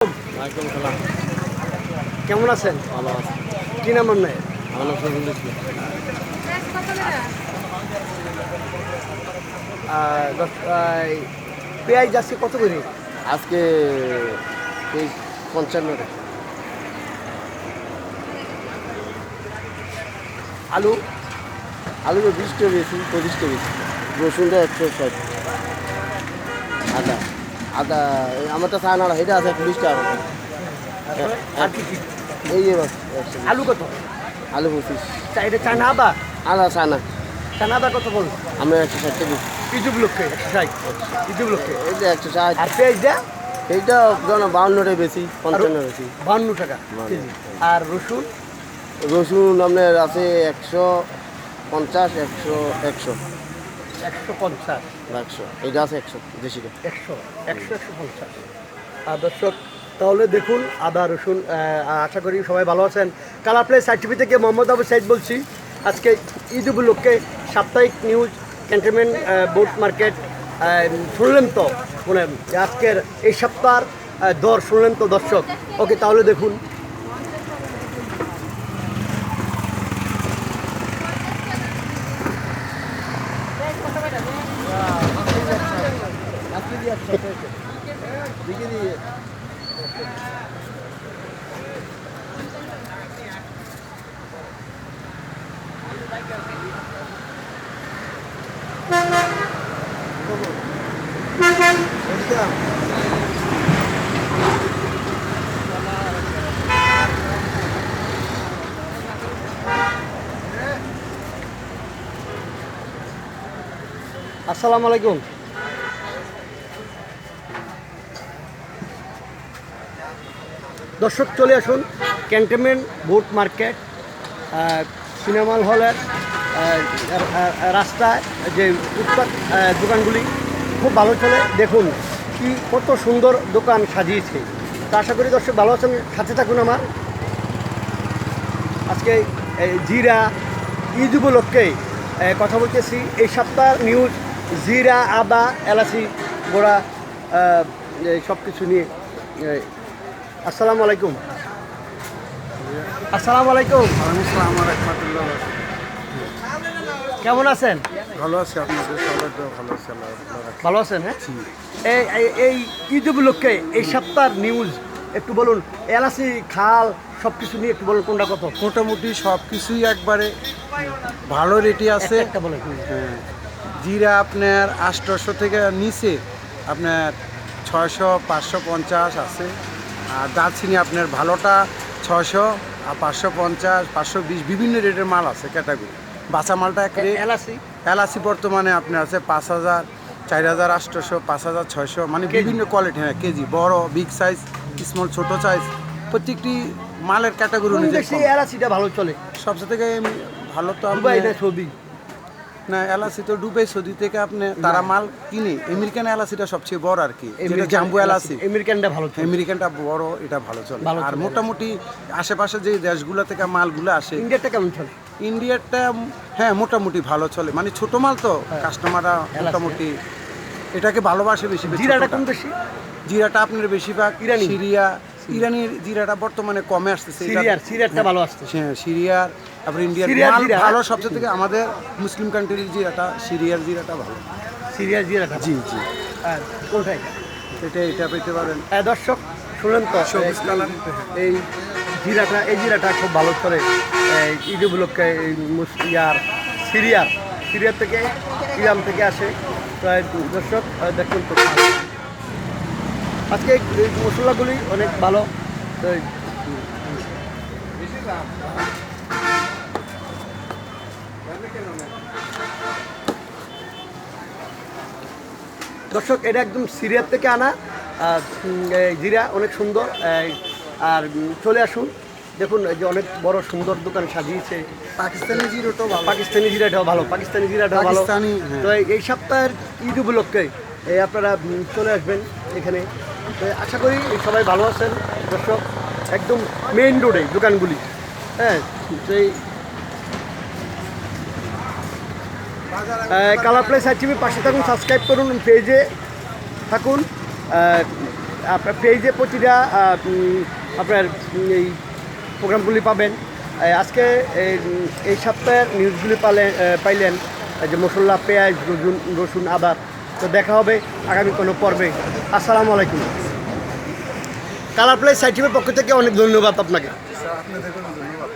ওয়ালাইকুম সালাম। কেমন আছেন? ভালো আছি। কি নাম আপনার? আমার নাম শহীদুল ইসলাম। পেঁয়াজ আজকে কত করে? আজকে এই 55 টাকা। আলু আলু তো 20 টাকা বেশি, 25 টাকা বেশি। রসুনটা 160। আদা আদা আমারটা চা নাড়া এটা আছে 20 টাকা। আর কি কি? এই যে বাস 120। আলু কত? আলু 25। এটা চায়না আদা? আদা চানা চায়না আদা কত বলুন? আমরা 160 টাকা বেশি। ইজুব লক্ষ্যে 160 ইজুব লক্ষ্যে। এইটা 160। আর পেঁয়াজটা? এইটা ধরো 52 টাকা বেশি, 55 বেশি। 52 টাকা কেজি। আর রসুন? রসুন আপনার আছে 150, 100, 100, 150, 100। এইটা আছে 100 দেশিটা। 100, 150। আর দর্শক তাহলে দেখুন আদা রসুন, আশা করি সবাই ভালো আছেন। কালার প্লেস সাইটিভি থেকে মোহাম্মদ আবু সাইদ বলছি। আজকে ঈদ উপলক্ষে সাপ্তাহিক নিউজ ক্যান্টনমেন্ট বোট মার্কেট শুনলেন তো, মানে আজকের এই সপ্তাহের দর শুনলেন তো দর্শক। ওকে তাহলে দেখুন। আসসালামু আলাইকুম। দর্শক চলে আসুন ক্যান্টনমেন্ট বোট মার্কেট সিনেমা হলের রাস্তায় যে ফুটপাত দোকানগুলি খুব ভালো চলে। দেখুন কি কত সুন্দর দোকান সাজিয়েছে। তা আশা করি দর্শক ভালো আছেন, সাথে থাকুন আমার। আজকে জিরা ঈদ উপলক্ষে কথা বলতেছি। এই সপ্তাহ নিউজ জিরা আদা এলাচি গোড়া সব কিছু নিয়ে। আসসালামু আলাইকুম। আসসালামু আলাইকুম। কেমন আছেন? ভালো আছে, আপনাদের সবাই তো ভালো আছে। ভালো আছেন? হ্যাঁ, এই ঈদ উপলক্ষে এই সপ্তাহের নিউজ একটু বলুন। এলাচি খাল সব কিছু নিয়ে একটু বলুন, কোনটা কত? মোটামুটি সব কিছুই একবারে ভালো রেটে আছে। একটা বলেন। হ্যাঁ, জিরা আপনার 800 থেকে নিচে আপনার 600, 550 আছে। আর দারচিনি আপনার ভালোটা 600 আর 550, 520 বিভিন্ন রেটের মাল আছে ক্যাটাগরি। বাচ্চা মালটা এক রেট। এলাচি এলাচি বর্তমানে আপনার আছে 5000, 4800, 5600, মানে বিভিন্ন কোয়ালিটি। হ্যাঁ কেজি, বড় বিগ সাইজ, স্মল ছোট সাইজ, প্রত্যেকটি মালের ক্যাটাগরি কোন অনুযায়ী দেশে কম। এলাচিটা ভালো চলে? সবচেয়ে থেকে ভালো তো দুবাই আপনি না সৌদি? না, এলাচি তো দুবাই সৌদি থেকে আপনি তারা মাল কিনে। আমেরিকান এলাচিটা সবচেয়ে বড় আর কি, যেটা জাম্বু এলাচি। আমেরিকানটা ভালো চলে। আমেরিকানটা বড়, এটা ভালো চলে। ভালো আর চলে। মোটামুটি আশেপাশে যে দেশগুলো থেকে মালগুলো আসে, ইন্ডিয়াটা কেমন চলে? ইন্ডিয়ারটা হ্যাঁ মোটামুটি ভালো চলে, মানে ছোট মাল তো কাস্টমাররা এলাচি। মোটামুটি এটাকে ভালোবাসে বেশি। জিরাটা ছোটটা। কোন দেশে? জিরাটা আপনার বেশিরভাগ ইরানি। সিরিয়া, ইরানির জিরাটা বর্তমানে কমে আসতেছে। সিরিয়ারটা ভালো আসছে। হ্যাঁ, সিরিয়ার, তারপরে ইন্ডিয়ার সিরিয়ার মাল জিরা? ভালো সবচেয়ে থেকে। আমাদের মুসলিম কান্ট্রির জিরাটা, সিরিয়ার জিরাটা ভালো। সিরিয়ার জিরাটা জি জি, আর কোনটা এটা? এটা পেতে পারেন। দর্শক শুনলেন তো, সবুজ কালার। এই জিরাটা খুব ভালো চলে ঈদ উপলক্ষে। এই সিরিয়ার থেকে, ইরান থেকে আসে। প্রায় দর্শক দেখুন তো, আজকে এই মশলাগুলি অনেক ভালো। তো দর্শক এটা একদম সিরিয়ার থেকে আনা জিরা, অনেক সুন্দর। আর চলে আসুন, দেখুন এই যে অনেক বড় সুন্দর দোকান সাজিয়েছে। পাকিস্তানি জিরাটাও ভালো। পাকিস্তানি জিরাটাও ভালো। ভালো। পাকিস্তানি, হ্যাঁ। তো এই সপ্তাহের ঈদ উপলক্ষে আপনারা চলে আসবেন এখানে। তো আশা করি সবাই ভালো আছেন দর্শক। একদম মেইন রোডে দোকানগুলি। হ্যাঁ, সেই কালার প্লেস আইটিভি পাশে থাকুন, সাবস্ক্রাইব করুন, পেজে থাকুন। আপনার পেজে প্রতিটা আপনার এই প্রোগ্রামগুলি পাবেন। আজকে এই সপ্তাহের নিউজগুলি পাইলেন যে মশলা, পেঁয়াজ, রসুন, আদা। তো দেখা হবে আগামী কোনো পর্বে। আসসালামু আলাইকুম। কালার প্লেস সাইটিভের পক্ষ থেকে অনেক ধন্যবাদ আপনাকে। আপনাদের কোনো ধন্যবাদ।